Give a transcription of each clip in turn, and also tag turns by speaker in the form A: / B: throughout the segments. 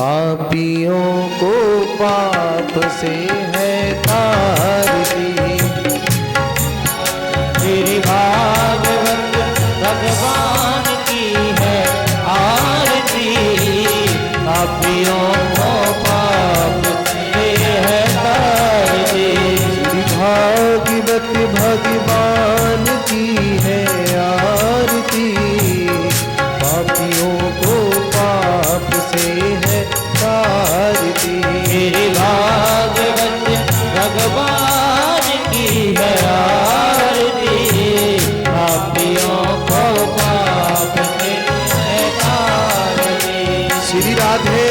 A: पापियों को पाप से है तारती।
B: श्री भागवत भगवान की है आरती। पापियों को पाप से है तारती।
A: श्री भागवत भगवान की है आरती। पापियों को पाप से है तारती।
B: श्री भागवत भगवान की है आरती। पापियों को पाप से है तारती।
A: श्री राधे।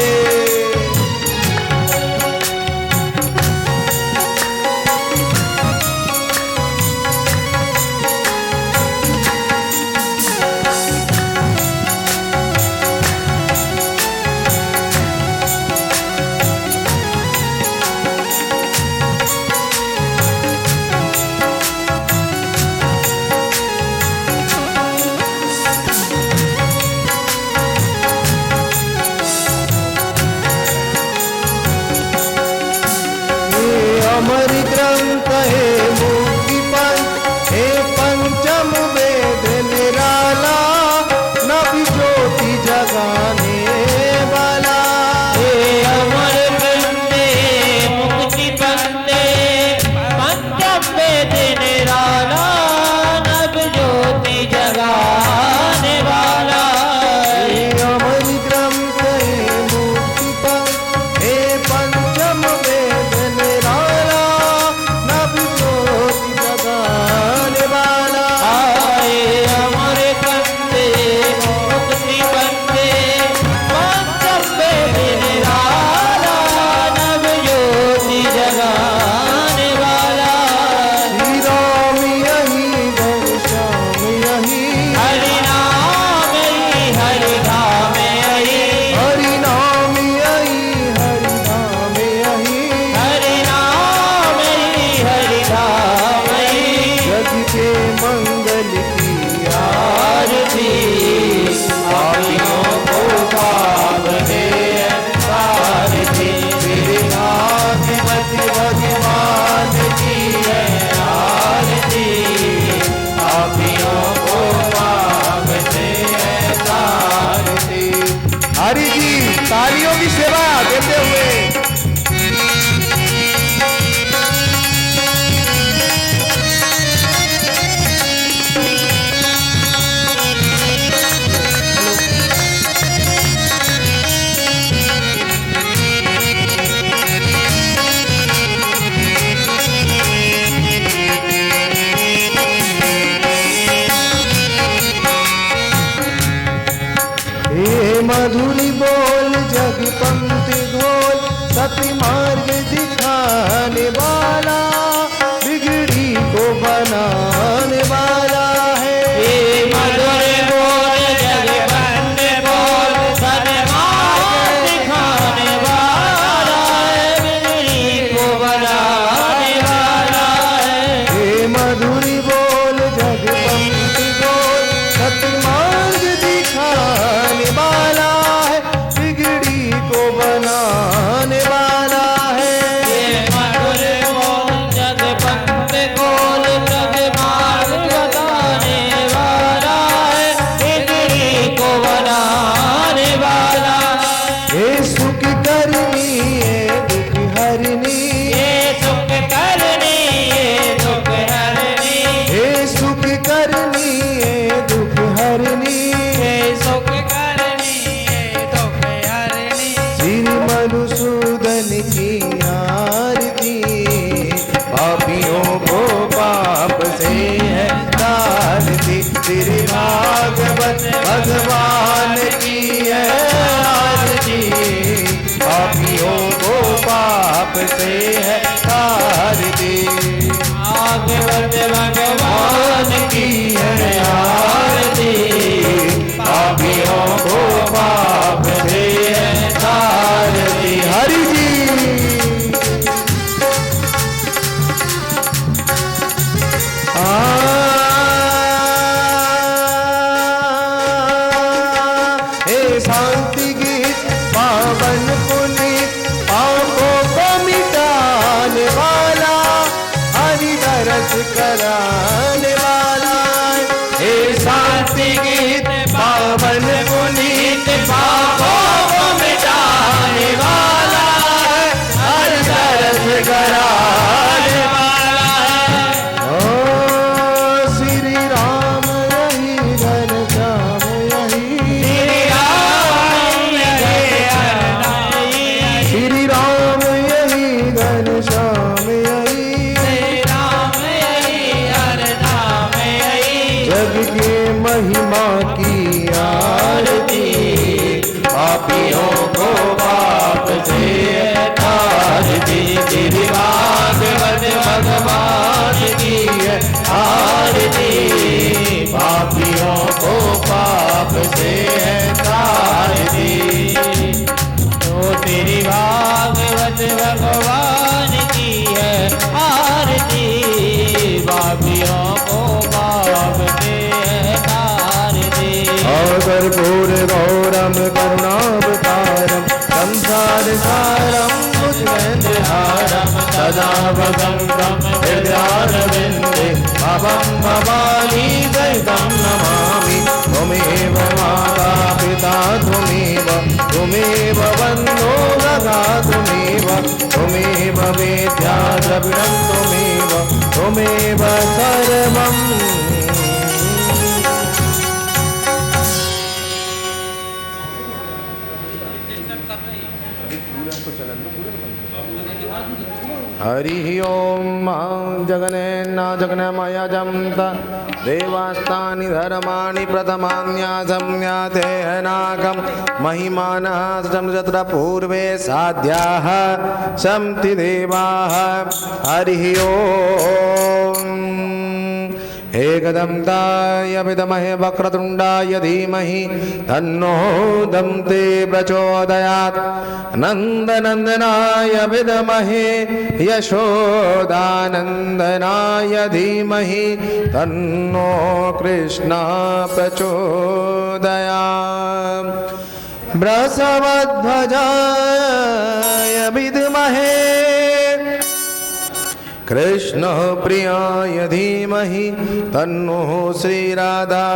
A: अमर ग्रंथ है मुक्ति पंथ हे पंचम वेद निराला। नभ ज्योति जगाने वाला।
B: हे अमर बंदे मुक्ति बंदे पंचम वेद निराला। नभ ज्योति जगाने वाला।
A: हे अमर ग्रंथ है मुक्ति पंथ हे पंचम वेद निराला। नभ ज्योति जगाने वाला।
B: आए अमर बंदे मुक्ति बंदे पंचम वेद निराला। नभ ज्योति जगाने वाला।
A: श्री राम यही बहु श्याम यही।
B: हरि नाम यही हरि धाम यही।
A: हरि नाम यही हरि नाम यही।
B: हरि नाम यही हरि धाम यही।
A: जग के मंगल की
B: आरती। पापियों को पाप से तारती।
A: श्री भागवत भगवान की है
B: आरती। पापियों को पाप से तारती।
A: हरि जी तालियों की सेवा देते हुए हे मधुरी बोल जग पंथ घोल। सत्य मार्ग दिखाने वाला। बिगड़ी को बनाने वाला है।
B: हे मधुर बोल जग बंद बोल सन्मार्ग दिखाने वाला है। बिगड़ी को बनाने वाला है।
A: हे मधुरी बोल जग पंथ घोल। सत्य मार्ग दिखाने वाला है। बिगड़ी को बनाने वाला है।
B: हे मधुर बोल जग बंद बोल जग मार्ग बताने वाला है। बिगड़ी को बनाने वाला।
A: हे सुख करनी है दुख हरनी।
B: ये सुख करनी ये दुख हरनी।
A: हे सुख करनी है दुख हरनी।
B: ये सुख करनी ये दुख हरनी।
A: श्री मधुसूदन की आरती। पापियों को पाप से है तारती। श्री भागवत भगवान की है आरती। पापियों को पाप से है तारती।
B: भागवत भगवान की है आरती।
A: पापियों को पाप से है तारती। हरि जी हे शांति गीत पावन राम करुणावतारम संसारसारम भुजगेन्द्रहारम सदा वसन्तं हृदयारविन्दे भवं भवानी सहितं नमामि। त्वमेव माता पिता त्वमेव बन्धो सखा त्वमेव वेद्या द्रविणं त्वमेव सर्वम्। हरि ओम जगन्नाजगन्मयजं देवास्तानि धर्माणि प्रथमान्यासंज्ञाते हनाकं महिमानः तत्र पूर्वे साध्याः सन्ति देवाः। हरि ओम एकदन्ताय विद्महे वक्रतुण्डाय धीमहि तन्नो दन्ते प्रचोदयात्। नन्दनन्दनाय विद्महे यशोदानन्दनाय धीमहि तन्नो कृष्णः प्रचोदयात्। वृषभध्वजाय विद्महे कृष्ण प्रियाय धीमहि तन्नो श्रीराधा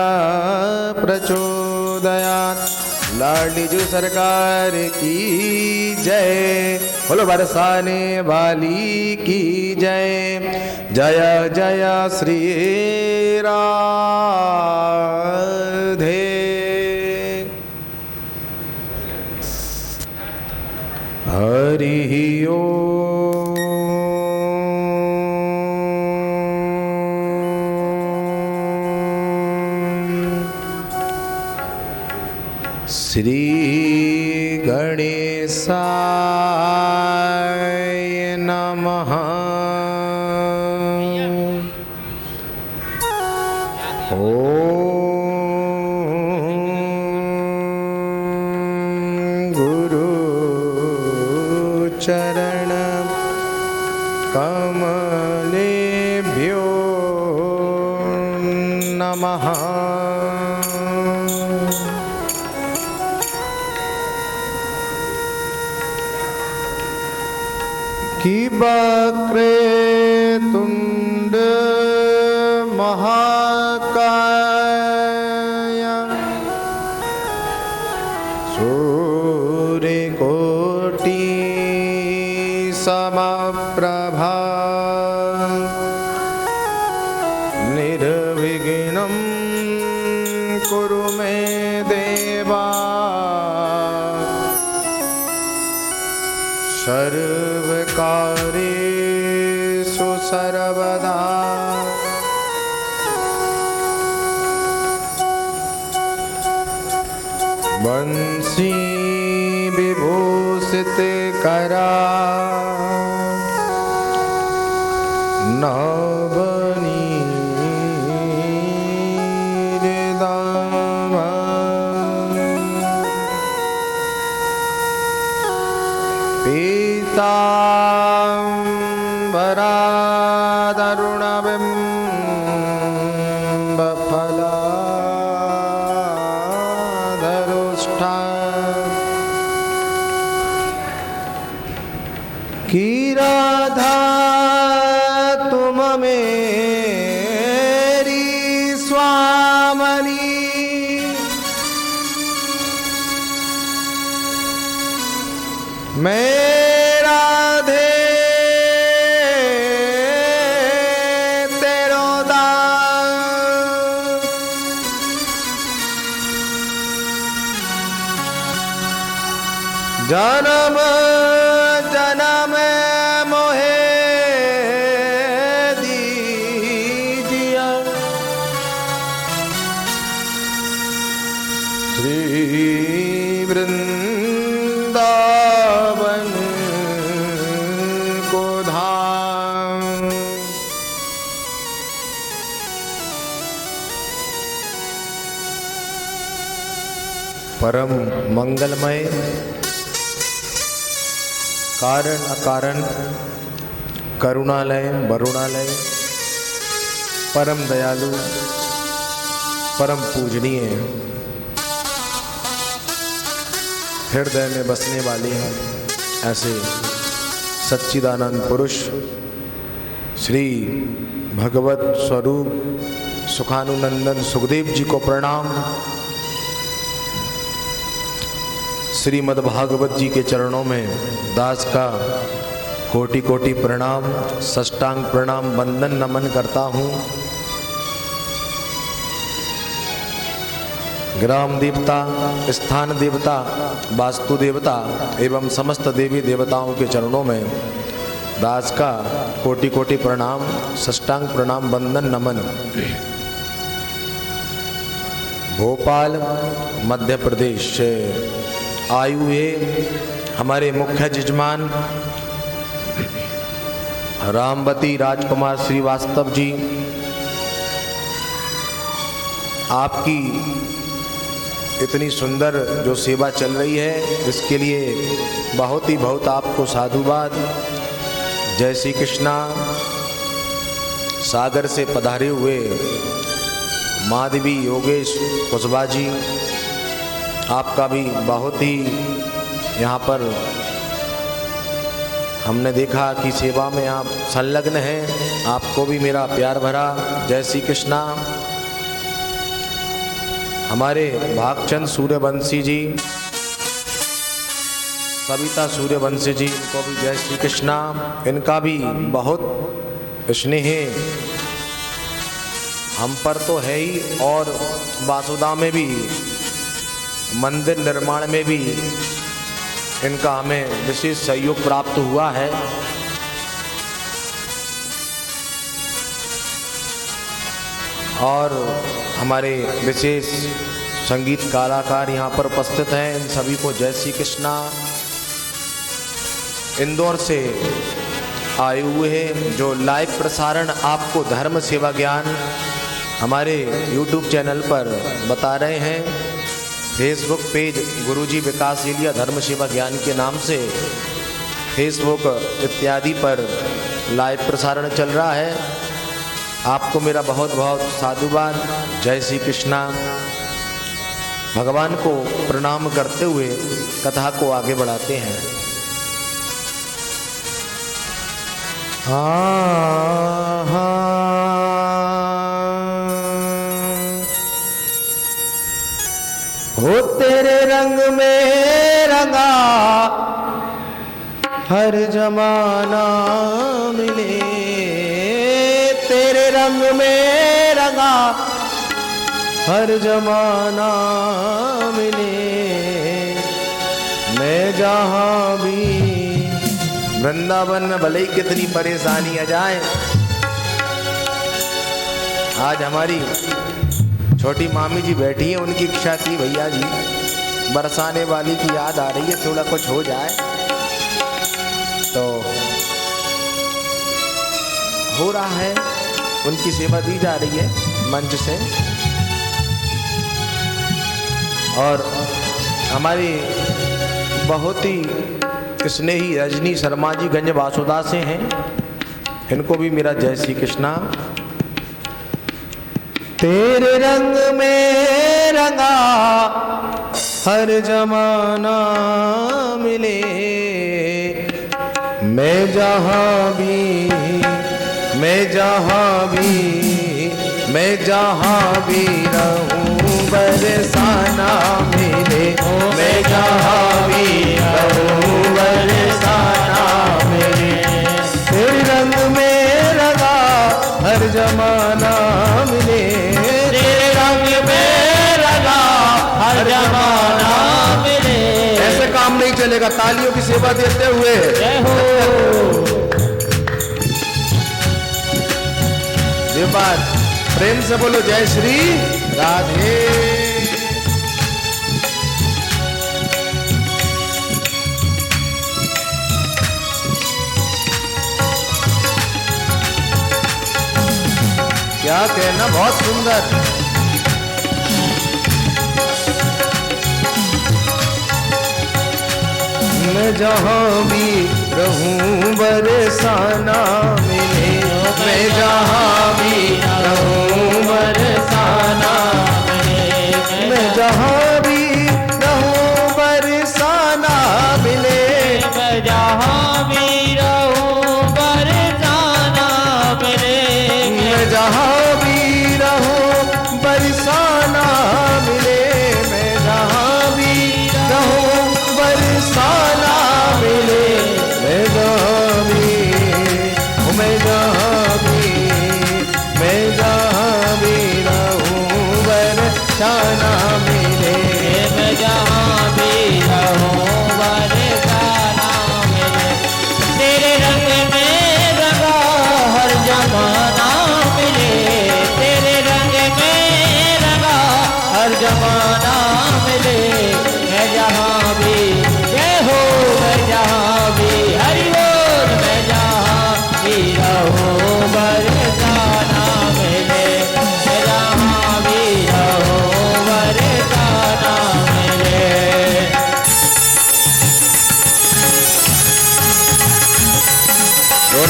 A: प्रचोदयात्। लाडली सरकार की जय, बोलो बरसाने वाली की जय। जय जय श्री राधे। हरि ओम। श्री गणेशाय नमः। ओम गुरु चरण कमलेभ्यो नमः। कि वक्रे तुंड महाकाय सूर्यकोटि समप्रभा निर्विघ्नं कुरु मे देवा। सर्वकार्येषु सर्वदा बंसी विभूषित करा की राधा तुम मेरी स्वामनी। मैं राधे तेरो दास। जन्म जन्म मोहे दीजिया। श्री वृंदावन को धाम। परम मंगलमय कारण अकारण करुणालय वरुणालय परम दयालु परम पूजनीय हृदय में बसने वाले हैं ऐसे सच्चिदानंद पुरुष श्री भगवत स्वरूप सुखानुनंदन सुखदेव जी को प्रणाम। श्रीमद् भागवत जी के चरणों में दास का कोटि कोटि प्रणाम, साष्टांग प्रणाम, वंदन नमन करता हूँ। ग्राम देवता, स्थान देवता, वास्तु देवता एवं समस्त देवी देवताओं के चरणों में दास का कोटि कोटि प्रणाम, साष्टांग प्रणाम, वंदन नमन। भोपाल मध्य प्रदेश से आए हुए हमारे मुख्य जजमान रामवती राजकुमार श्रीवास्तव जी, आपकी इतनी सुंदर जो सेवा चल रही है इसके लिए बहुत आपको साधुवाद। जय श्री कृष्णा। सागर से पधारे हुए माधवी योगेश कुशवाहा जी, आपका भी बहुत ही यहाँ पर हमने देखा कि सेवा में आप संलग्न हैं, आपको भी मेरा प्यार भरा जय श्री कृष्णा। हमारे भागचंद सूर्यवंशी जी, सविता सूर्यवंशी जी, इनको भी जय श्री कृष्णा। इनका भी बहुत स्नेह हम पर तो है ही, और वासुदा में भी मंदिर निर्माण में भी इनका हमें विशेष सहयोग प्राप्त हुआ है। और हमारे विशेष संगीत कलाकार यहाँ पर उपस्थित हैं, इन सभी को जय श्री कृष्णा। इंदौर से आए हुए हैं जो लाइव प्रसारण आपको धर्म सेवा ज्ञान हमारे YouTube चैनल पर बता रहे हैं। फेसबुक पेज गुरुजी विकास एलिया धर्म सेवा ज्ञान के नाम से फेसबुक इत्यादि पर लाइव प्रसारण चल रहा है। आपको मेरा बहुत साधुवाद, जय श्री कृष्णा। भगवान को प्रणाम करते हुए कथा को आगे बढ़ाते हैं।
B: हो तेरे रंग में रंगा हर जमाना मिले, तेरे रंग में रंगा हर जमाना मिले। मैं जहाँ भी
A: वृंदावन में भले ही कितनी परेशानी आ जाए, आज हमारी छोटी मामी जी बैठी है, उनकी इच्छा थी भैया जी बरसाने वाली की याद आ रही है, थोड़ा कुछ हो जाए तो हो रहा है। उनकी सेवा दी जा रही है मंच से। और हमारी बहुत ही स्नेही रजनी शर्मा जी गंज वासुदा से हैं, इनको भी मेरा जय श्री कृष्णा।
B: तेरे रंग में रंगा हर जमाना मिले, मैं जहाँ भी रहूं बरसाना मिले, मैं जहाँ भी रहूं बरसाना मिले। तेरे रंग में रंगा हर जमाना मिले, तेरे रंग में रंगा हर जमाना मिले।
A: ऐसे काम नहीं चलेगा, तालियों की सेवा देते हुए
B: जय हो।
A: ये बात प्रेम से बोलो, जय श्री राधे। क्या कहना, बहुत सुंदर।
B: मैं जहाँ भी रहूं बरसाना मिले, मैं जहाँ भी रहूं बरसाना मिले, मैं जहाँ भी रहूं बरसाना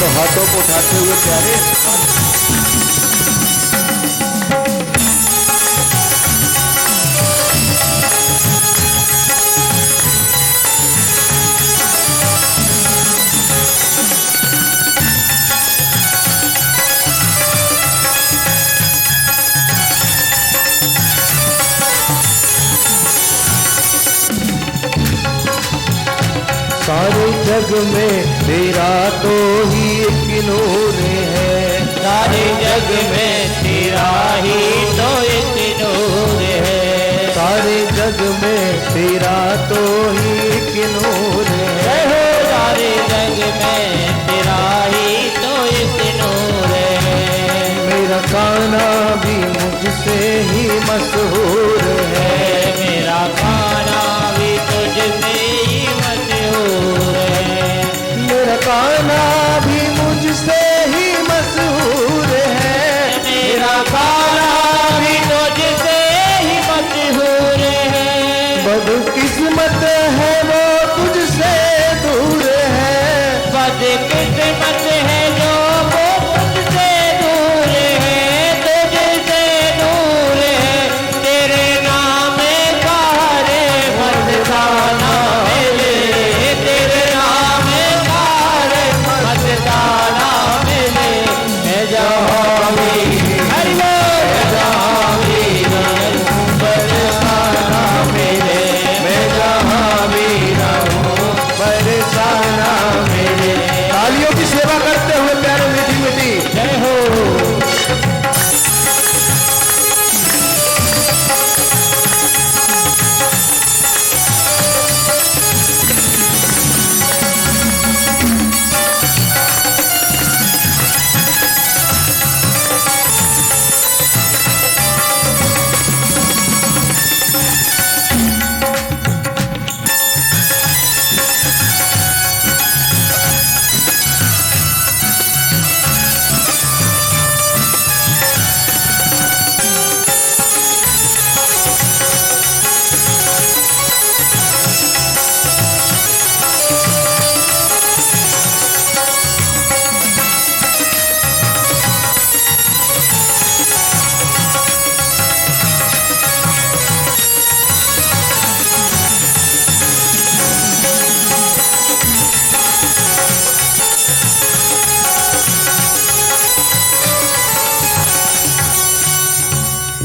A: दोनों हाथों को उठाते हुए प्यारे सारे जग में तेरा तो ही एक नूर है,
B: सारे जग में तेरा ही तो एक नूर है,
A: सारे जग में तेरा तो ही एक नूर है,
B: सारे जग में तेरा ही तो एक नूर है।
A: मेरा गाना भी मुझसे ही मशहूर है,
B: मेरा गाना भी तुझसे ही मशहूर है,
A: मेरा गाना भी मुझसे ही मशहूर है,
B: मेरा गाना भी तुझसे ही मशहूर है।
A: बदकिस्मत है वो तुझसे दूर है,
B: बदकिस्मत है जो वो तुझसे दूर है, तुझसे दूर है। तेरे नाम का रे मस्ताना मिले, तेरे नाम का रे मस्ताना मिले। मैं जहाँ भी हरि बोल, जहाँ भी रहूं बरसाना मिले,
A: मैं जहाँ भी रहूं बरसाना मेरे। तालियों की सेवा करते हुए प्यारे मीठी मीठी
B: जय हो।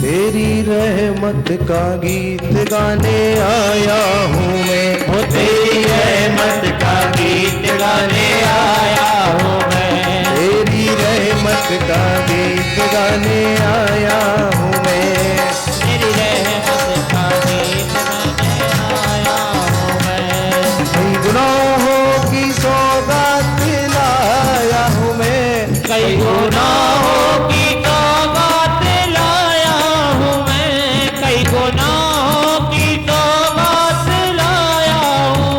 A: तेरी रहमत का गीत गाने आया हूँ मैं,
B: वो तेरी रहमत का गीत गाने आया हूँ मैं,
A: तेरी रहमत का गीत गाने आया हूँ मैं,
B: तेरी रहमत का गीत गाने आया हूँ मैं।
A: कई गुनाहों की सौगात लाया हूँ मैं,
B: कई गुनाहों की तौबात लाया हूँ मैं, कई गुनाहों की तौबात लाया हूँ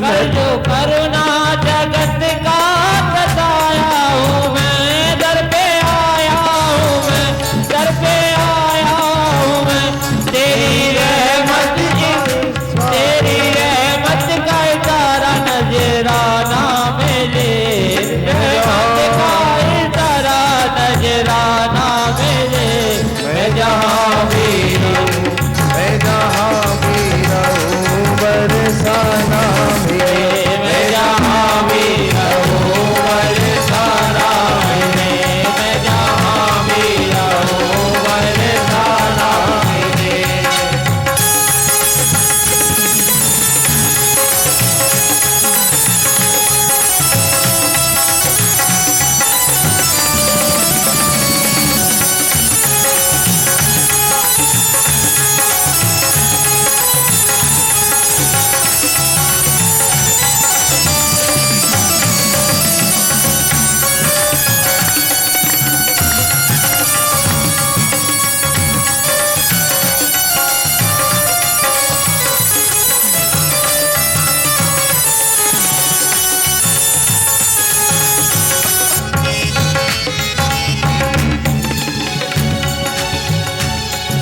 B: मैं जो करुणा जगत का बताया हूँ मैं, दर पे आया हूँ मैं, दर पे आया हूँ मैं। तेरी रहमत का इतारा नजराना मिले, रहमत का इतारा नजराना मिले। मैं जहाँ भी रहूं,
A: मैं जहाँ भी रहूं बरसाना मेरे,
B: मैं जहाँ भी रहूं बरसाना मिले, मैं जहाँ भी रहूं बरसाना मिले।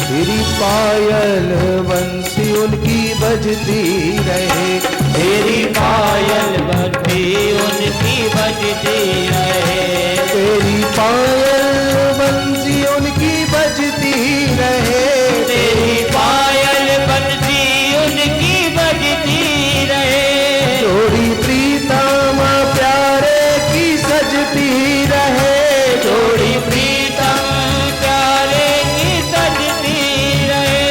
A: तेरी पायल बंसी उनकी बजती रहे,
B: तेरी पायल बजती उनकी बजती बजती रहे।
A: तेरी पायल बंसी उनकी बजती रहे।
B: तेरी पायल बंसी उनकी बजती रहे।
A: जोड़ी प्रीतम प्यारे की सजती रहे।
B: जोड़ी प्रीतम प्यारे की सजती रहे।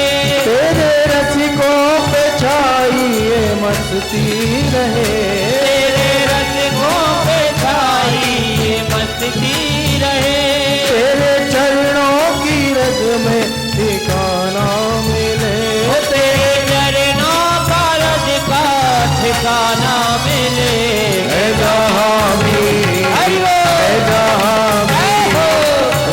A: तेरे रसिकों पे छाई ये मस्ती रहे।
B: तेरे रसिकों पे छाई ये मस्ती रहे।
A: तेरे चरणों की रज में ठिकाना मिले।
B: तेरे चरणों का रज का ठिकाना मिले।
A: मैं जहाँ भी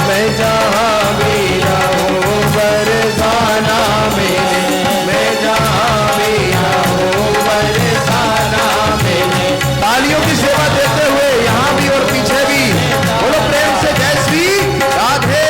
A: मैं जहाँ भी रहूं बरसाना मिले। मैं जहाँ भी रहूं बरसाना मिले। तालियों की सेवा देते हुए यहाँ भी और पीछे भी बोलो प्रेम से जय श्री राधे।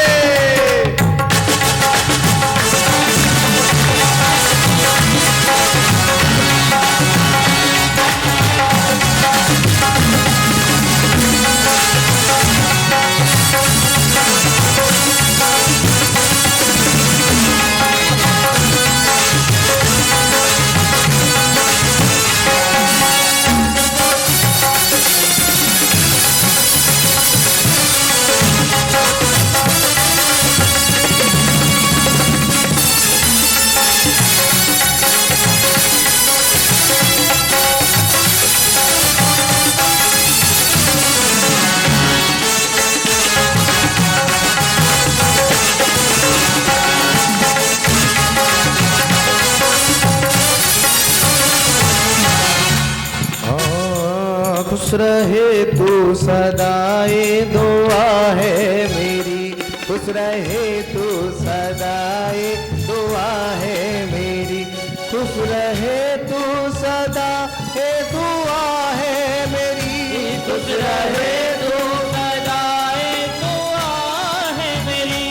A: खुश रहे तू सदाए दुआ है मेरी। खुश रहे तू सदाए दुआ है मेरी। खुश रहे तू सदा है दुआ है मेरी।
B: खुश रहे तू सदाए दुआ है मेरी।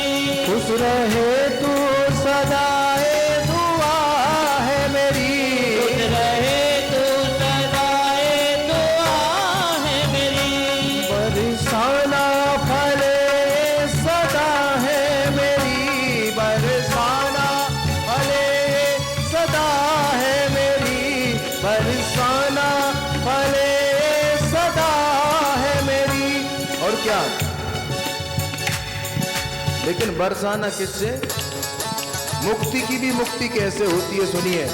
A: खुश रहे तू सदाए दुआ है मेरी।
B: खुश रहे तू सदाए दुआ है मेरी।
A: बरसाना फले सदा है मेरी। बरसाना फले सदा है मेरी। बरसाना फले सदा है मेरी। और क्या, लेकिन बरसाना किससे? मुक्ति की भी मुक्ति कैसे होती है सुनिए।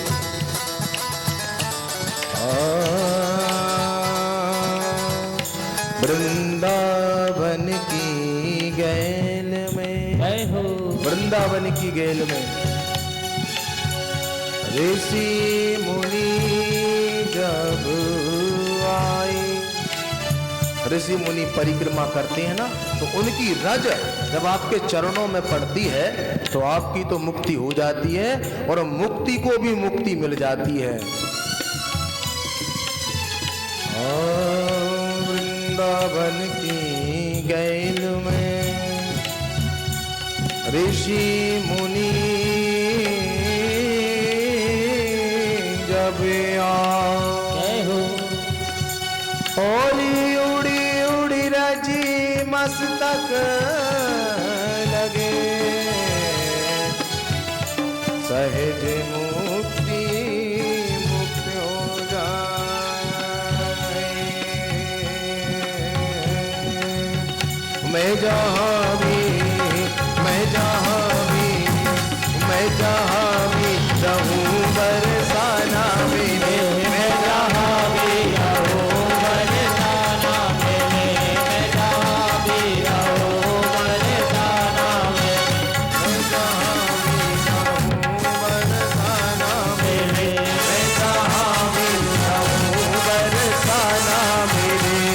A: वृंदावन की गैल में,
B: जय हो।
A: वृंदावन की गैल में ऋषि मुनि जब आए। ऋषि मुनि परिक्रमा करते हैं ना, तो उनकी रज जब आपके चरणों में पड़ती है तो आपकी तो मुक्ति हो जाती है और मुक्ति को भी मुक्ति मिल जाती है। वृंदावन की गैल में ऋषि मुनि जब
B: जय हो।
A: होली उड़ी उड़ी रजी मस्तक लगे। सहज मुक्ति मुक्त हो जाए। मैं जहाँ भी मैं जहाँ भी मैं जहाँ भी रहूं बरसाना मिले। मैं जहाँ भी रहूं
B: बरसाना मिले। मैं जहाँ भी रहूं बरसाना मिले।
A: मैं जहाँ भी रहूं बरसाना मिले। मैं जहाँ भी रहूं बरसाना मिले।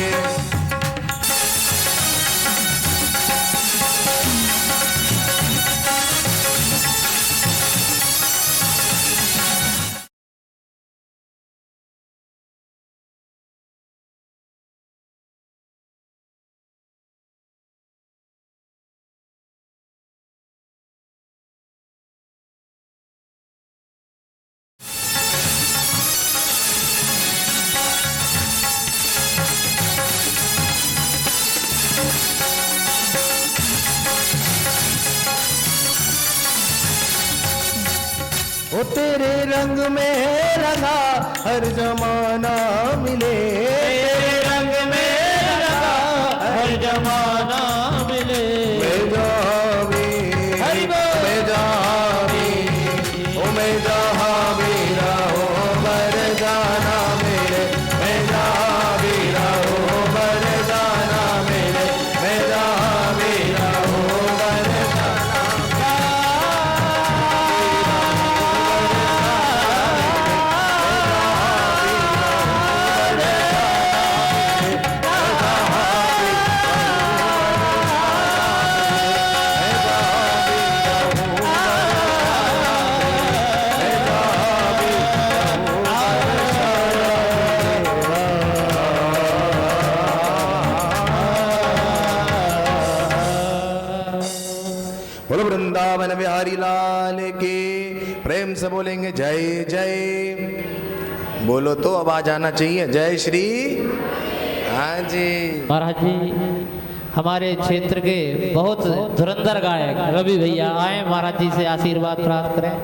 A: तेरे रंग में रंगा हर जमाना मिले,
B: तेरे रंग में रंगा हर जमाना मिले।
A: मैं जहाँ भी,
B: हरि बोल।
A: मैं जहाँ भी, ओ मैं जहाँ भी रहूं बर जाना मेरे, मैं जहाँ भी रहूं बर जाना मेरे, मैं जहाँ भी रहूं बर बोलो वृंदावन बिहारी लाल की। प्रेम से बोलेंगे जय जय। बोलो तो आवाज आना चाहिए, जय श्री। हाँ जी
B: महाराज जी, हमारे क्षेत्र के बहुत धुरंधर गायक रवि भैया आए, महाराज जी से आशीर्वाद प्राप्त करें,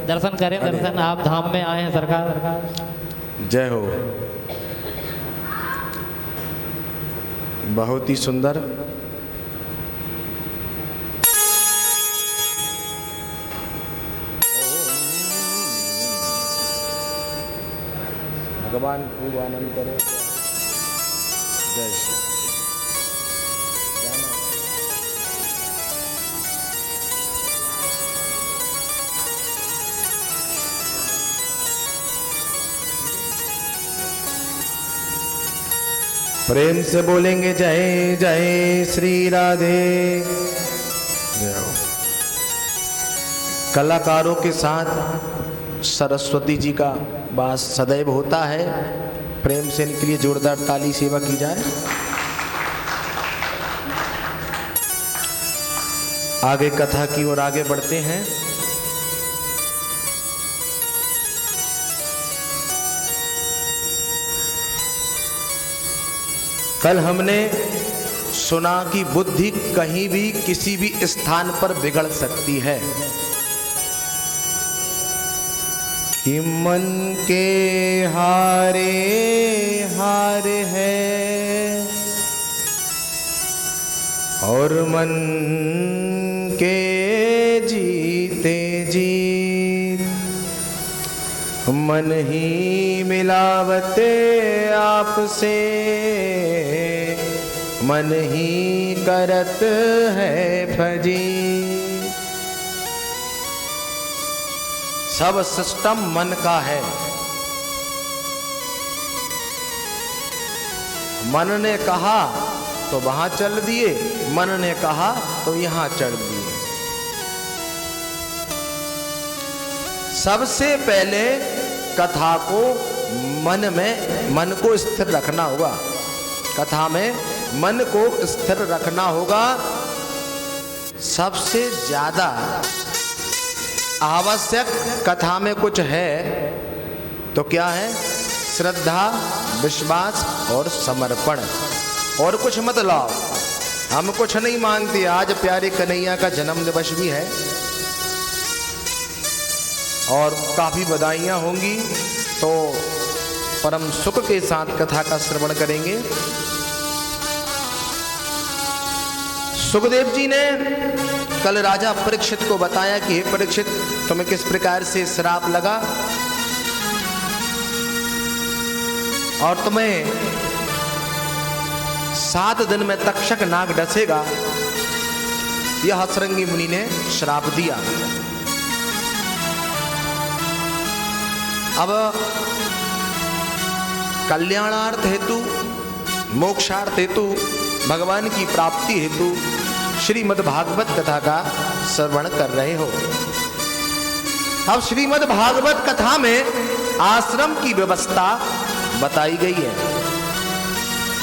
B: दर्शन करें। दर्शन, आप धाम में आए हैं सरकार।
A: जय हो। बहुत ही सुंदर। भगवान खूब आनंद करे। जय श्री। प्रेम से बोलेंगे जय जय श्री राधे। जय हो। कलाकारों के साथ सरस्वती जी का वास सदैव होता है। प्रेम से इनके लिए जोरदार ताली सेवा की जाए। आगे कथा की ओर आगे बढ़ते हैं। कल हमने सुना कि बुद्धि कहीं भी किसी भी स्थान पर बिगड़ सकती है, कि मन के हारे हार है और मन के जीते जीत, मन ही मिलावत आपसे, मन ही करत है फजी। सब सिस्टम मन का है। मन ने कहा तो वहां चल दिए, मन ने कहा तो यहां चढ़ दिए। सबसे पहले कथा को मन को स्थिर रखना होगा। कथा में मन को स्थिर रखना होगा। सबसे ज्यादा आवश्यक कथा में कुछ है तो क्या है? श्रद्धा, विश्वास और समर्पण। और कुछ मत लाओ, हम कुछ नहीं मांगते। आज प्यारे कन्हैया का जन्म दिवस भी है और काफी बधाइयां होंगी, तो परम सुख के साथ कथा का श्रवण करेंगे। सुखदेव जी ने कल राजा परीक्षित को बताया कि हे परीक्षित, तुम्हें किस प्रकार से श्राप लगा और तुम्हें 7 दिन में तक्षक नाग डसेगा। यह हसरंगी मुनि ने श्राप दिया। अब कल्याणार्थ हेतु, मोक्षार्थ हेतु, भगवान की प्राप्ति हेतु श्रीमद् भागवत कथा का श्रवण कर रहे हो। अब श्रीमद् भागवत कथा में आश्रम की व्यवस्था बताई गई है।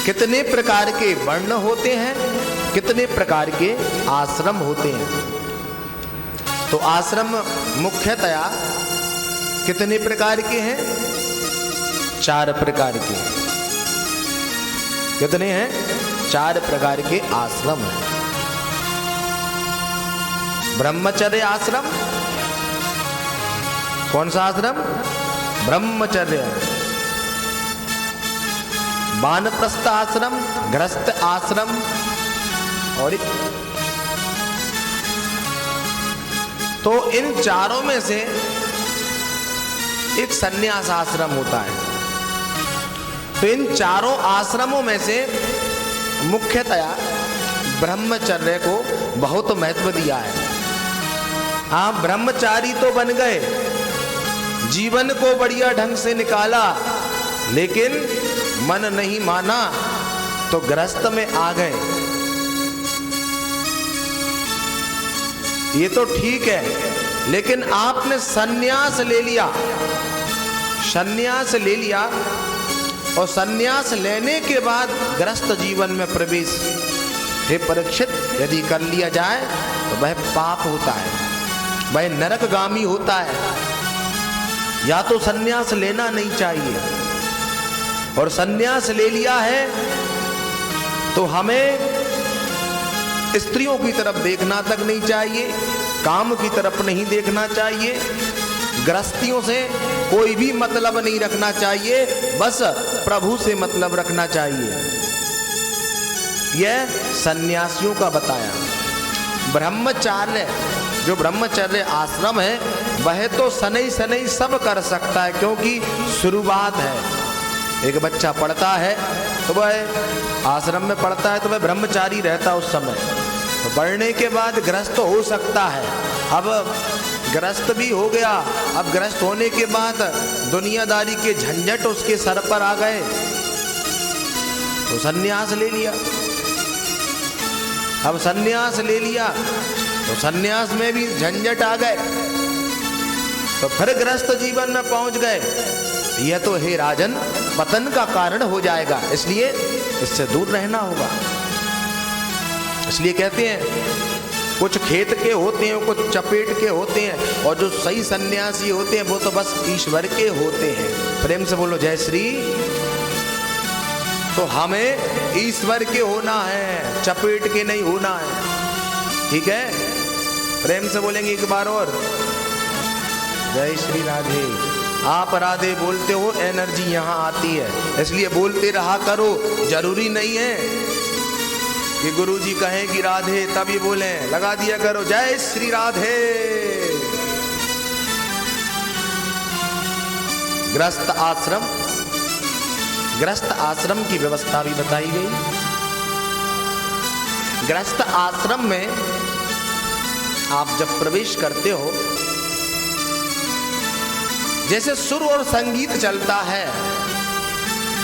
A: कितने प्रकार के वर्ण होते हैं, कितने प्रकार के आश्रम होते हैं। तो आश्रम मुख्यतया कितने प्रकार के हैं? 4 प्रकार के। कितने हैं? 4 प्रकार के आश्रम हैं। ब्रह्मचर्य आश्रम, कौन सा आश्रम? ब्रह्मचर्य। वानप्रस्थ आश्रम, गृहस्थ आश्रम और तो इन चारों में से एक संन्यास आश्रम होता है। तो इन चारों आश्रमों में से मुख्यतया ब्रह्मचर्य को बहुत महत्व दिया है। आप ब्रह्मचारी तो बन गए, जीवन को बढ़िया ढंग से निकाला, लेकिन मन नहीं माना तो गृहस्थ में आ गए। ये तो ठीक है, लेकिन आपने सन्यास ले लिया, सन्यास ले लिया और सन्यास लेने के बाद गृहस्थ जीवन में प्रवेश, हे परीक्षित, यदि कर लिया जाए तो वह पाप होता है, वह नरकगामी होता है। या तो सन्यास लेना नहीं चाहिए, और सन्यास ले लिया है तो हमें स्त्रियों की तरफ देखना तक नहीं चाहिए, काम की तरफ नहीं देखना चाहिए, गृहस्थियों से कोई भी मतलब नहीं रखना चाहिए, बस प्रभु से मतलब रखना चाहिए। यह सन्यासियों का बताया। ब्रह्मचार्य, जो ब्रह्मचर्य आश्रम है, वह तो सनई सनई सब कर सकता है, क्योंकि शुरुआत है। एक बच्चा पढ़ता है तो वह आश्रम में पढ़ता है तो वह ब्रह्मचारी रहता उस समय, तो पढ़ने के बाद गृहस्थ हो सकता है। अब गृहस्थ भी हो गया, अब गृहस्थ होने के बाद दुनियादारी के झंझट उसके सर पर आ गए तो सन्यास ले लिया। अब सन्यास ले लिया तो सन्यास में भी झंझट आ गए, तो फिर गृहस्थ जीवन में पहुंच गए। यह तो हे राजन पतन का कारण हो जाएगा, इसलिए इससे दूर रहना होगा। इसलिए कहते हैं कुछ खेत के होते हैं, कुछ चपेट के होते हैं, और जो सही सन्यासी होते हैं वो तो बस ईश्वर के होते हैं। प्रेम से बोलो जय श्री। तो हमें ईश्वर के होना है, चपेट के नहीं होना है, ठीक है? प्रेम से बोलेंगे एक बार और, जय श्री राधे। आप राधे बोलते हो, एनर्जी यहां आती है, इसलिए बोलते रहा करो। जरूरी नहीं है कि गुरुजी कहें कि राधे तभी बोले, लगा दिया करो जय श्री राधे। गृहस्थ आश्रम, गृहस्थ आश्रम की व्यवस्था भी बताई गई। गृहस्थ आश्रम में आप जब प्रवेश करते हो, जैसे सुर और संगीत चलता है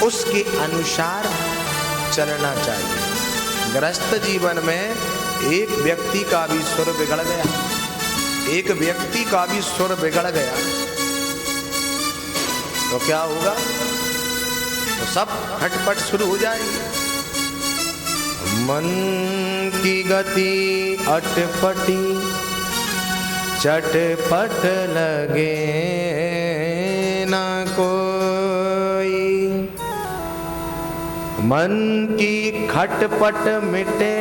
A: उसके अनुसार चलना चाहिए। गृहस्थ जीवन में एक व्यक्ति का भी सुर बिगड़ गया, एक व्यक्ति का भी सुर बिगड़ गया तो क्या होगा? तो सब खटपट शुरू हो जाएगी। मन की गति अटपटी चटपट लगे ना कोई, मन की खटपट मिटे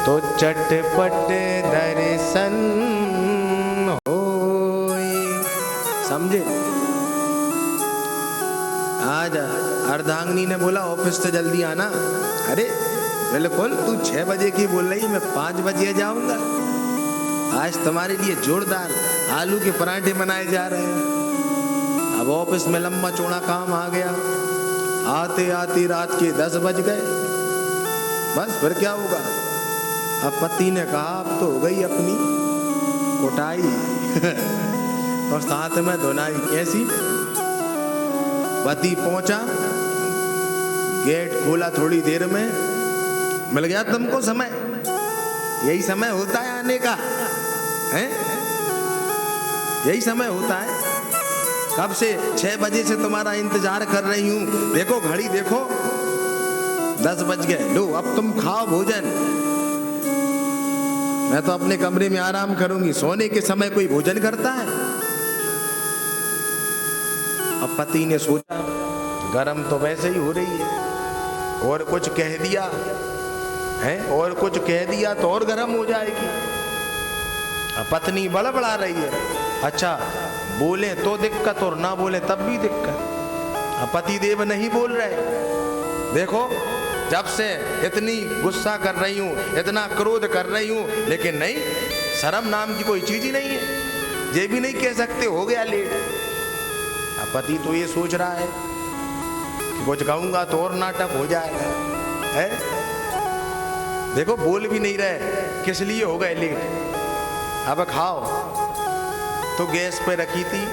A: तो चटपट दर्शन होई। समझे? आज अर्धांगिनी ने बोला ऑफिस से जल्दी आना। अरे बिल्कुल, तू 6 बजे की बोल रही, मैं 5 बजे जाऊंगा। आज तुम्हारे लिए जोरदार आलू के पराठे बनाए जा रहे हैं। अब ऑफिस में लंबा चौड़ा काम आ गया, आते आते रात के 10 बज गए। बस फिर क्या होगा? अब पति ने कहा अब तो हो गई अपनी कुटाई और साथ में धुनाई। कैसी? पति पहुंचा, गेट खोला, थोड़ी देर में मिल गया तुमको समय। यही समय होता है आने का, हैं? यही समय होता है। कब से 6 बजे से तुम्हारा इंतजार कर रही हूं। देखो घड़ी देखो, 10 बज गए। लो अब तुम खाओ भोजन। मैं तो अपने कमरे में आराम करूंगी। सोने के समय कोई भोजन करता है? अब पति ने सोचा गरम तो वैसे ही हो रही है, और कुछ कह दिया है, और कुछ कह दिया तो और गरम हो जाएगी। अब पत्नी बड़बड़ा रही है, अच्छा, बोले तो दिक्कत और ना बोले तब भी दिक्कत। पति देव नहीं बोल रहे, देखो जब से इतनी गुस्सा कर रही हूँ, इतना क्रोध कर रही हूँ, लेकिन नहीं, शर्म नाम की कोई चीज ही नहीं है। ये भी नहीं कह सकते हो गया लेट। अब पति तो ये सोच रहा है कि कुछ कहूंगा तो और नाटक हो जाएगा, है? देखो बोल भी नहीं रहे, किस लिए हो गए लेट। अब खाओ। तो गैस पे रखी थी,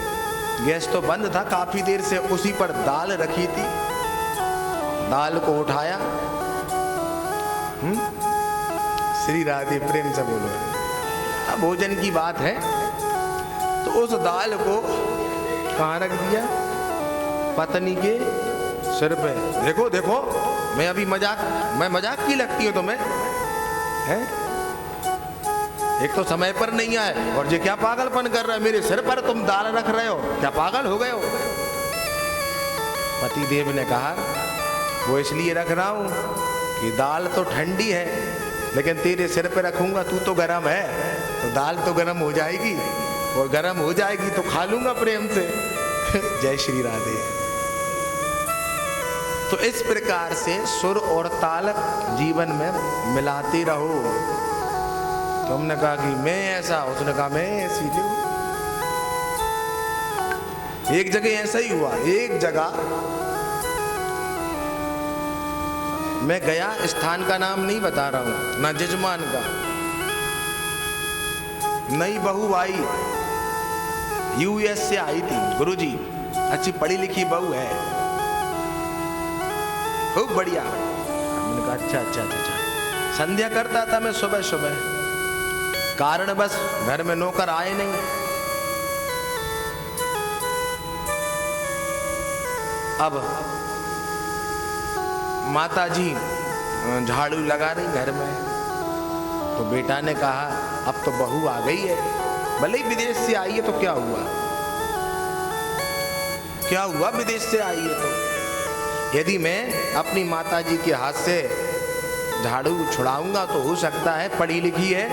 A: गैस तो बंद था काफी देर से, उसी पर दाल रखी थी। दाल को उठाया, श्री राधे, प्रेम से बोलो। अब भोजन की बात है तो उस दाल को कहाँ रख दिया? पत्नी के सिर पे। देखो देखो, मैं अभी मजाक की लगती हूँ तुम्हें, है? एक तो समय पर नहीं आए और ये क्या पागलपन कर रहा है, मेरे सिर पर तुम दाल रख रहे हो, क्या पागल हो गए हो? पति देव ने कहा, वो इसलिए रख रहा हूं कि दाल तो ठंडी है, लेकिन तेरे सिर पे रखूंगा, तू तो गर्म है, तो दाल तो गर्म हो जाएगी, और गर्म हो जाएगी तो खा लूंगा प्रेम से। जय श्री राधे। तो इस प्रकार से सुर और ताल जीवन में मिलाते रहो। तो हमने कहा कि मैं ऐसा, उसने कहा मैं ऐसी हूं। एक जगह ऐसा ही हुआ, एक जगह मैं गया, स्थान का नाम नहीं बता रहा हूं, ना जजमान का। नई बहू आई, यूएस से आई थी, गुरुजी, अच्छी पढ़ी लिखी बहू है, खूब बढ़िया। मैंने कहा अच्छा अच्छा अच्छा। संध्या करता था मैं सुबह सुबह, कारण बस घर में नौकर आए नहीं। अब माता जी झाड़ू लगा रही घर में, तो बेटा ने कहा अब तो बहू आ गई है, भले ही विदेश से आई है तो क्या हुआ, क्या हुआ विदेश से आई है तो। यदि मैं अपनी माता जी के हाथ से झाड़ू छुड़ाऊंगा तो हो सकता है पढ़ी लिखी है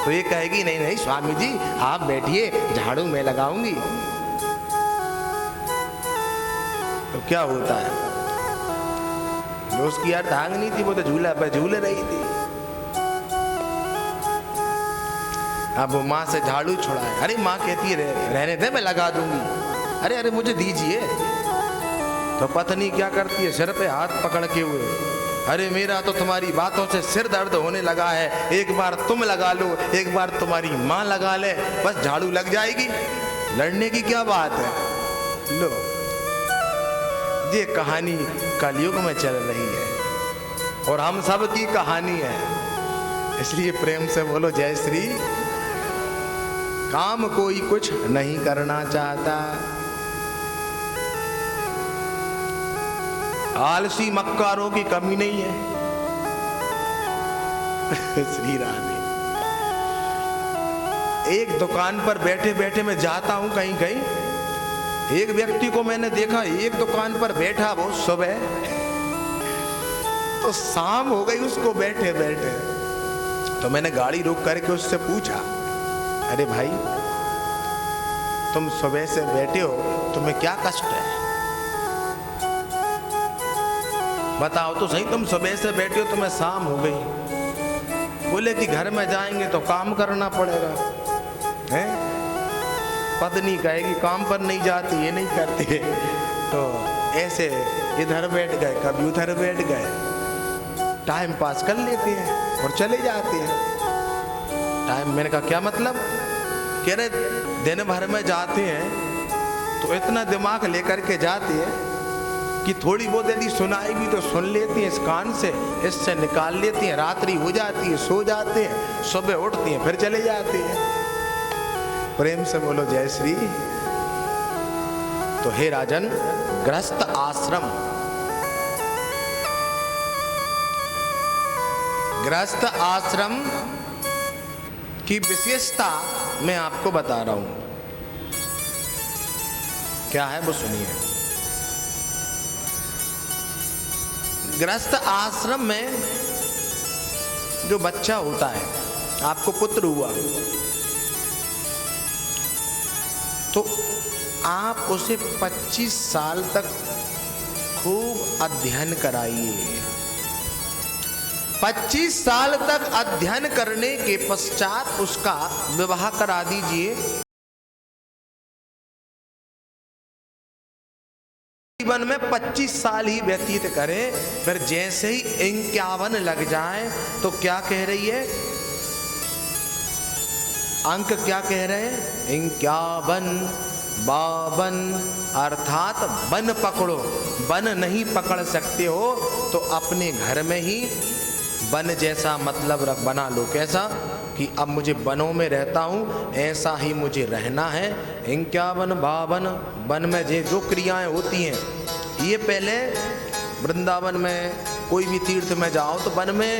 A: तो ये कहेगी नहीं नहीं स्वामी जी आप बैठिए, झाड़ू मैं लगाऊंगी। तो क्या होता है, जो उसकी अर्धांगिनी थी वो तो झूला पे झूल रही थी। अब वो माँ से झाड़ू छुड़ाए, अरे माँ कहती है रहने दे मैं लगा दूंगी, अरे अरे मुझे दीजिए। तो पत्नी क्या करती है, सिर पे हाथ पकड़ के हुए, अरे मेरा तो तुम्हारी बातों से सिर दर्द होने लगा है, एक बार तुम लगा लो, एक बार तुम्हारी माँ लगा ले, बस झाड़ू लग जाएगी, लड़ने की क्या बात है। लो, ये कहानी कलयुग में चल रही है और हम सब की कहानी है, इसलिए प्रेम से बोलो जय श्री। काम कोई कुछ नहीं करना चाहता, आलसी मक्कारों की कमी नहीं है। श्री राधे। एक दुकान पर बैठे बैठे मैं जाता हूं कहीं कहीं, एक व्यक्ति को मैंने देखा एक दुकान पर बैठा, वो सुबह तो शाम हो गई उसको बैठे बैठे। तो मैंने गाड़ी रोक करके उससे पूछा, अरे भाई तुम सुबह से बैठे हो, तुम्हें क्या कष्ट है, बताओ तो सही, तुम सुबह से बैठे हो तुम्हें शाम हो गई। बोले कि घर में जाएंगे तो काम करना पड़ेगा, हैं? पत्नी कहेगी काम पर नहीं जाती, ये नहीं करती, तो ऐसे इधर बैठ गए कभी उधर बैठ गए, टाइम पास कर लेते हैं और चले जाते हैं। टाइम, मैंने कहा क्या मतलब, कह रहे दिन भर में जाते हैं तो इतना दिमाग लेकर के जाते हैं कि थोड़ी बहुत यदि सुनाई भी तो सुन लेती हैं इस कान से, इससे निकाल लेती हैं, रात्रि हो जाती है, सो जाते हैं, सुबह उठती हैं फिर चले जाते हैं। प्रेम से बोलो जय श्री। तो हे राजन, गृहस्थ आश्रम, गृहस्थ आश्रम की विशेषता मैं आपको बता रहा हूं, क्या है वो सुनिए। गृहस्थ आश्रम में जो बच्चा होता है, आपको पुत्र हुआ, तो आप उसे 25 साल तक खूब अध्ययन कराइए। 25 साल तक अध्ययन करने के पश्चात उसका विवाह करा दीजिए। जीवन में 25 साल ही व्यतीत करें, फिर जैसे ही 51 लग जाए तो क्या कह रही है, अंक क्या कह रहे हैं, 51, 52, अर्थात वन पकड़ो। वन नहीं पकड़ सकते हो तो अपने घर में ही वन जैसा मतलब बना लो। कैसा कि अब मुझे वनों में रहता हूँ, ऐसा ही मुझे रहना है। 51, 52 वन में जो क्रियाएं होती हैं, ये पहले वृंदावन में कोई भी तीर्थ में जाओ तो वन में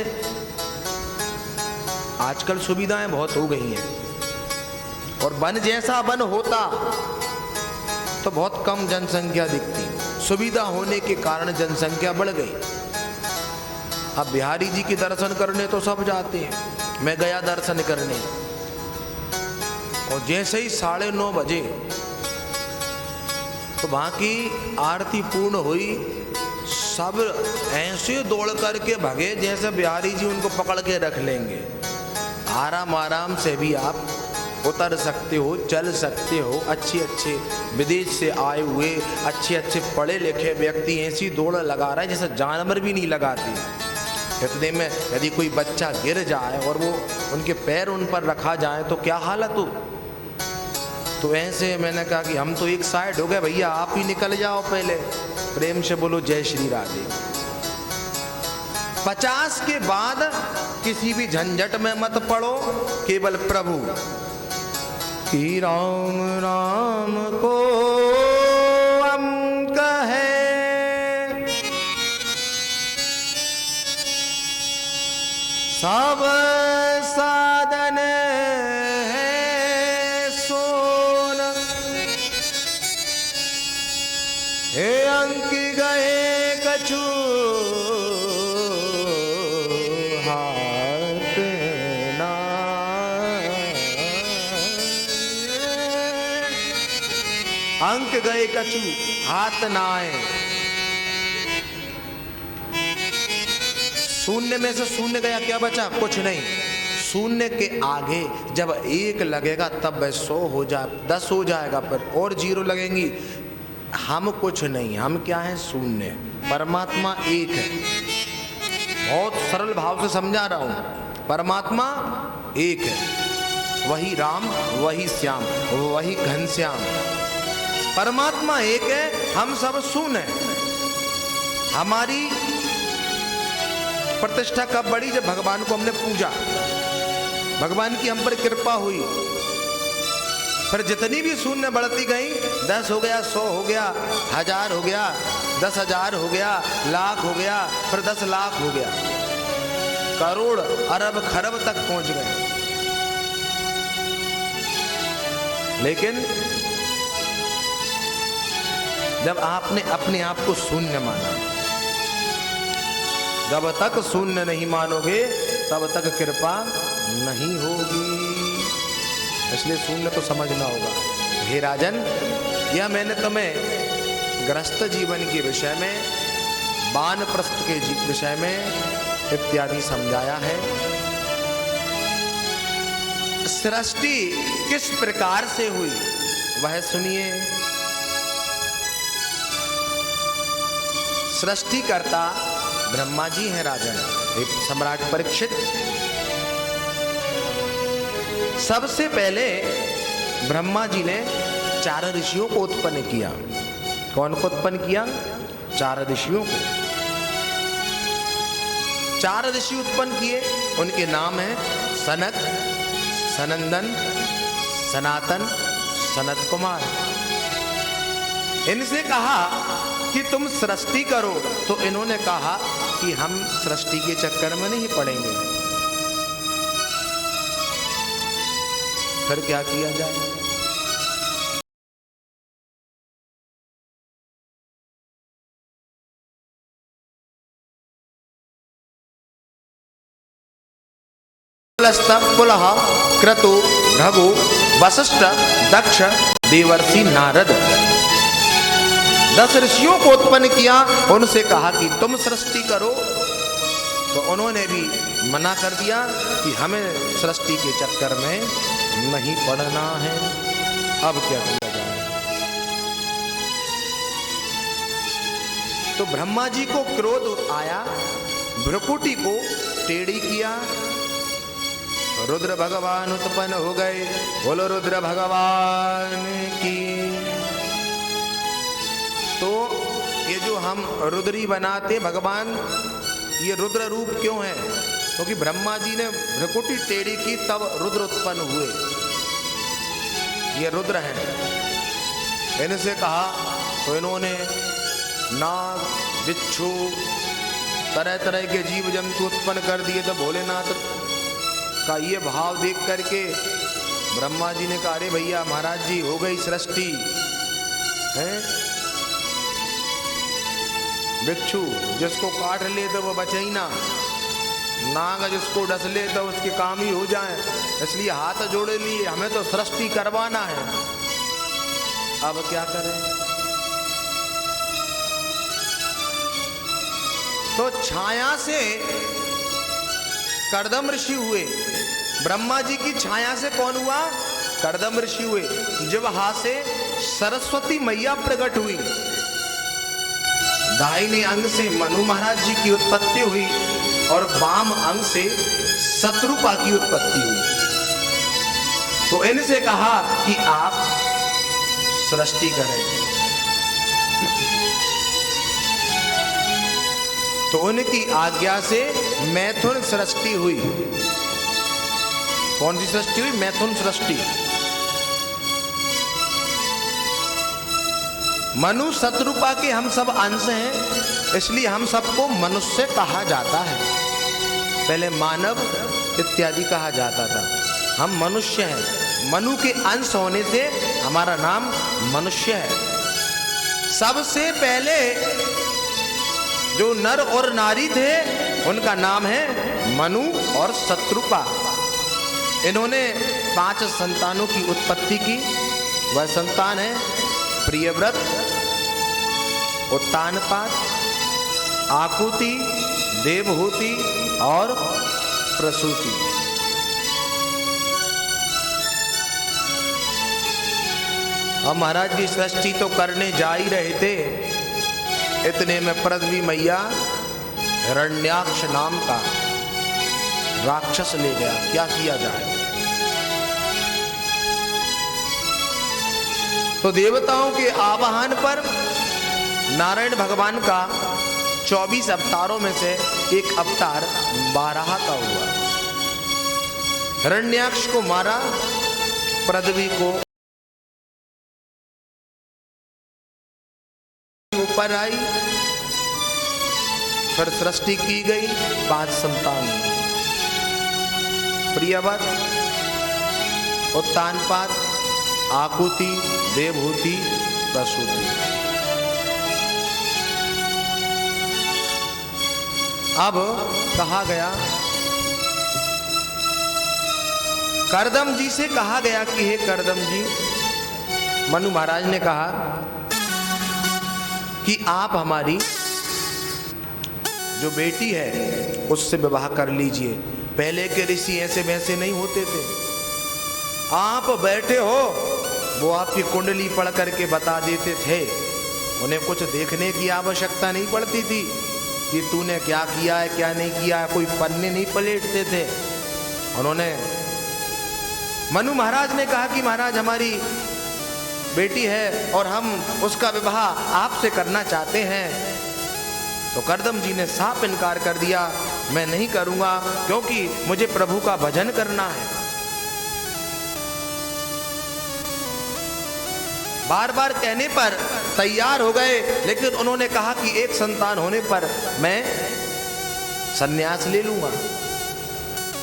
A: आजकल सुविधाएं बहुत हो गई हैं, और वन जैसा वन होता तो बहुत कम जनसंख्या दिखती। सुविधा होने के कारण जनसंख्या बढ़ गई। अब बिहारी जी के दर्शन करने तो सब जाते हैं, मैं गया दर्शन करने, और जैसे ही 9:30 बजे तो वहां की आरती पूर्ण हुई, सब ऐसे दौड़ करके भगे जैसे बिहारी जी उनको पकड़ के रख लेंगे। आराम आराम से भी आप उतर सकते हो, चल सकते हो। अच्छे विदेश से आए हुए अच्छे पढ़े लिखे व्यक्ति ऐसी दौड़ लगा रहे हैं जैसे जानवर भी नहीं लगाते। इतने में यदि कोई बच्चा गिर जाए और वो उनके पैर उन पर रखा जाए तो क्या हालत हो। तो ऐसे मैंने कहा कि हम तो एक साइड हो गए भैया, आप ही निकल जाओ पहले। प्रेम से बोलो जय श्री राधे। 50 के बाद किसी भी झंझट में मत पड़ो, केवल प्रभु कि राम राम को हम कहे, सब साधन है सोन। हे अंक गए कछु हाथ ना, अंक गए कछु हाथ ना आए। शून्य में से शून्य गया, क्या बचा, कुछ नहीं। शून्य के आगे जब 1 लगेगा तब वह 100 हो जाए, 10 हो जाएगा, पर और 0 लगेंगी। हम कुछ नहीं, हम क्या है, शून्य। परमात्मा एक है। बहुत सरल भाव से समझा रहा हूं। परमात्मा एक है, वही राम, वही श्याम, वही घनश्याम। परमात्मा एक है, हम सब शून्य हैं। हमारी प्रतिष्ठा कब बढ़ी, जब भगवान को हमने पूजा, भगवान की हम पर कृपा हुई। फिर जितनी भी शून्य बढ़ती गई, 10 हो गया, 100 हो गया, 1000 हो गया, 10,000 हो गया, लाख हो गया, फिर 10 लाख हो गया, करोड़ अरब खरब तक पहुंच गए। लेकिन जब आपने अपने आप को शून्य माना, जब तक शून्य नहीं मानोगे तब तक कृपा नहीं होगी। इसलिए शून्य तो समझना होगा। हे राजन, यह मैंने तुम्हें गृहस्थ जीवन के विषय में, वानप्रस्थ के विषय में इत्यादि समझाया है। सृष्टि किस प्रकार से हुई वह सुनिए। सृष्टिकर्ता ब्रह्मा जी हैं राजन, सम्राट परीक्षित। सबसे पहले ब्रह्मा जी ने 4 ऋषियों को उत्पन्न किया। कौन को उत्पन्न किया? 4 ऋषियों को। 4 ऋषि उत्पन्न किए, उनके नाम हैं सनक, सनंदन, सनातन, सनत कुमार। इनसे कहा कि तुम सृष्टि करो, तो इन्होंने कहा कि हम सृष्टि के चक्कर में नहीं पड़ेंगे। फिर क्या किया जाए? पुलह क्रतु रघु वशिष्ठ, दक्ष, देवर्षि, नारद 10 ऋषियों को उत्पन्न किया। उनसे कहा कि तुम सृष्टि करो, तो उन्होंने भी मना कर दिया कि हमें सृष्टि के चक्कर में नहीं पड़ना है। अब क्या किया जाए? तो ब्रह्मा जी को क्रोध आया, भ्रकुटी को टेढ़ी किया, रुद्र भगवान उत्पन्न हो गए। बोलो रुद्र भगवान की। तो ये जो हम रुद्री बनाते भगवान, ये रुद्र रूप क्यों है? क्योंकि ब्रह्मा जी ने भ्रकुटी टेढ़ी की तब रुद्र उत्पन्न हुए। ये रुद्र हैं। इनसे कहा तो इन्होंने नाग, बिच्छू, तरह तरह के जीव जंतु उत्पन्न कर दिए। तो भोलेनाथ का ये भाव देख करके ब्रह्मा जी ने कहा, अरे भैया महाराज जी हो गई सृष्टि है। बिच्छू जिसको काट ले तो वो बचे ही ना, नाग जिसको डस ले तो उसके काम ही हो जाए, इसलिए हाथ जोड़े लिए हमें तो सृष्टि करवाना है। अब क्या करें? तो छाया से कर्दम ऋषि हुए। ब्रह्मा जी की छाया से कौन हुआ? कर्दम ऋषि हुए। जब हाथ से सरस्वती मैया प्रकट हुई, दाहिने अंग से मनु महाराज जी की उत्पत्ति हुई और वाम अंग से शत्रुपा की उत्पत्ति हुई। तो इनसे कहा कि आप सृष्टि करें। तो उनकी आज्ञा से मैथुन सृष्टि हुई। कौन सी सृष्टि हुई? मैथुन सृष्टि। मनु शत्रुपा के हम सब अंश हैं, इसलिए हम सबको मनुष्य कहा जाता है। पहले मानव इत्यादि कहा जाता था, हम मनुष्य हैं। मनु के अंश होने से हमारा नाम मनुष्य है। सबसे पहले जो नर और नारी थे उनका नाम है मनु और शत्रुपा। इन्होंने 5 संतानों की उत्पत्ति की। वह संतान है प्रियव्रत, उत्तानपाद, आकुति, देवहूति और प्रसूति। अब महाराज जी सृष्टि तो करने जा ही रहे थे, इतने में पृथ्वी मैया हिरण्याक्ष नाम का राक्षस ले गया। क्या किया जाए? तो देवताओं के आवाहन पर नारायण भगवान का 24 अवतारों में से एक अवतार बाराह का हुआ। हिरण्याक्ष को मारा, पृथ्वी को ऊपर आई, फिर सृष्टि की गई 5 संतान। प्रियव्रत, उत्तानपाद, आकुति, देवहूति, प्रसूति। अब कहा गया, कर्दम जी से कहा गया कि हे कर्दम जी, मनु महाराज ने कहा कि आप हमारी जो बेटी है उससे विवाह कर लीजिए। पहले के ऋषि ऐसे वैसे नहीं होते थे। आप बैठे हो, वो आपकी कुंडली पढ़ करके बता देते थे। उन्हें कुछ देखने की आवश्यकता नहीं पड़ती थी कि तूने क्या किया है क्या नहीं किया है, कोई पन्ने नहीं पलटते थे। उन्होंने, मनु महाराज ने कहा कि महाराज हमारी बेटी है और हम उसका विवाह आपसे करना चाहते हैं। तो कर्दम जी ने साफ इनकार कर दिया, मैं नहीं करूंगा, क्योंकि मुझे प्रभु का भजन करना है। बार बार कहने पर तैयार हो गए, लेकिन उन्होंने कहा कि एक संतान होने पर मैं संन्यास ले लूंगा।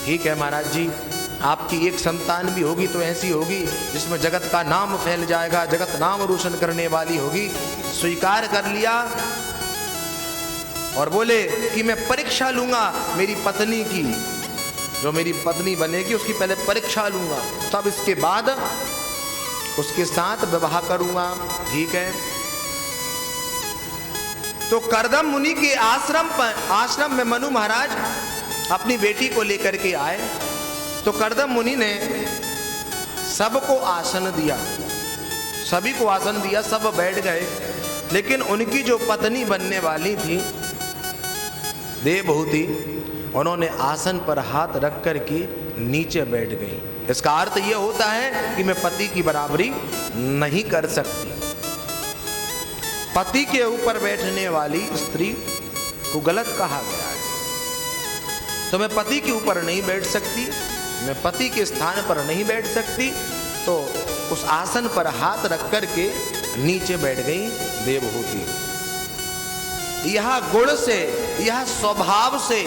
A: ठीक है महाराज जी, आपकी एक संतान भी होगी तो ऐसी होगी जिसमें जगत का नाम फैल जाएगा, जगत नाम रोशन करने वाली होगी। स्वीकार कर लिया और बोले कि मैं परीक्षा लूंगा मेरी पत्नी की, जो मेरी पत्नी बनेगी उसकी पहले परीक्षा लूंगा, तब इसके बाद उसके साथ विवाह करूंगा। ठीक है। तो कर्दम मुनि के आश्रम में मनु महाराज अपनी बेटी को लेकर के आए। तो कर्दम मुनि ने सबको आसन दिया, सभी को आसन दिया, सब बैठ गए। लेकिन उनकी जो पत्नी बनने वाली थी देवहूति, उन्होंने आसन पर हाथ रख कर के नीचे बैठ गई। इसका अर्थ यह होता है कि मैं पति की बराबरी नहीं कर सकती। पति के ऊपर बैठने वाली स्त्री को गलत कहा गया है। तो मैं पति के ऊपर नहीं बैठ सकती, मैं पति के स्थान पर नहीं बैठ सकती। तो उस आसन पर हाथ रख कर के नीचे बैठ गई देवहूति। यह गुण से, यह स्वभाव से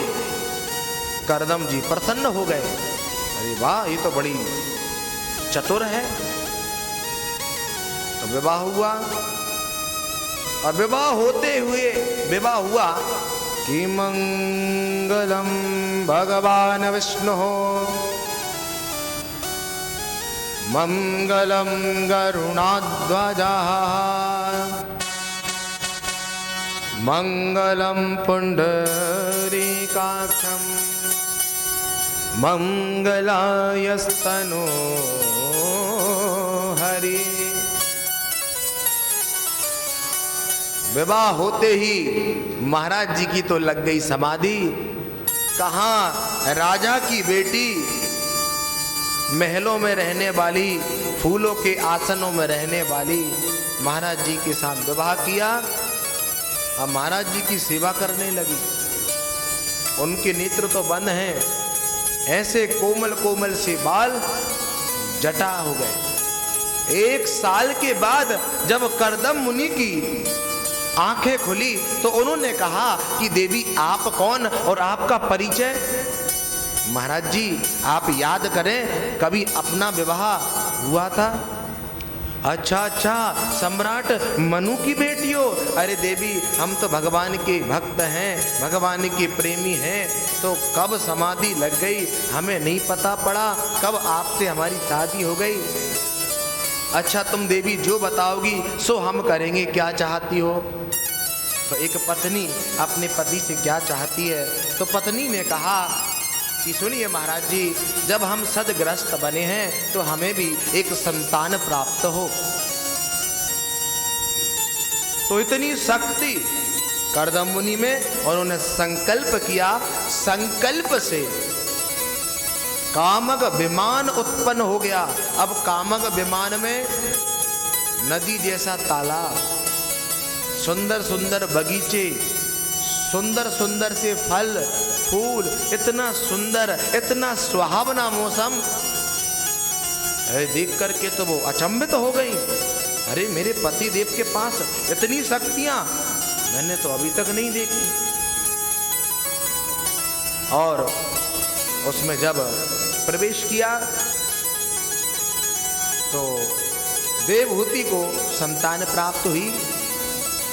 A: कर्दम जी प्रसन्न हो गए। अरे वाह, ये तो बड़ी चतुर है। तो विवाह हुआ, और विवाह होते हुए विवाह हुआ कि मंगलम भगवान विष्णु मंगलम गरुणाध्वजा मंगलम पुंडरीकाक्षम मंगलायस्तनो हरि। विवाह होते ही महाराज जी की तो लग गई समाधि। कहाँ राजा की बेटी महलों में रहने वाली, फूलों के आसनों में रहने वाली महाराज जी के साथ विवाह किया। अब महाराज जी की सेवा करने लगी। उनके नेत्र तो बंद हैं, ऐसे कोमल कोमल से बाल जटा हो गए। 1 साल के बाद जब कर्दम मुनि की आंखें खुली तो उन्होंने कहा कि देवी आप कौन और आपका परिचय। महाराज जी आप याद करें, कभी अपना विवाह हुआ था? अच्छा अच्छा, सम्राट मनु की बेटी हो? अरे देवी हम तो भगवान के भक्त हैं, भगवान के प्रेमी हैं। तो कब समाधि लग गई हमें नहीं पता पड़ा, कब आपसे हमारी शादी हो गई। अच्छा तुम देवी जो बताओगी सो हम करेंगे, क्या चाहती हो? तो एक पत्नी अपने पति से क्या चाहती है? तो पत्नी ने कहा कि सुनिए महाराज जी, जब हम सदग्रस्त बने हैं तो हमें भी एक संतान प्राप्त हो। तो इतनी शक्ति कर्दम मुनि में, और उन्होंने संकल्प किया। संकल्प से कामक विमान उत्पन्न हो गया। अब कामक विमान में नदी जैसा तालाब, सुंदर सुंदर बगीचे, सुंदर सुंदर से फल फूल, इतना सुंदर, इतना सुहावना मौसम। देख करके तो वो अचंभित हो गई। अरे मेरे पति देव के पास इतनी शक्तियां मैंने तो अभी तक नहीं देखी। और उसमें जब प्रवेश किया तो देवहूति को संतान प्राप्त हुई।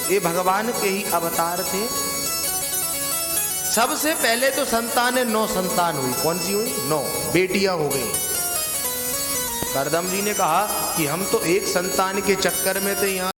A: ये भगवान के ही अवतार थे। सबसे पहले तो संतान 9 संतान हुई। कौन सी हुई? 9 बेटियां हो गई। कर्दम जी ने कहा कि हम तो एक संतान के चक्कर में थे, यहाँ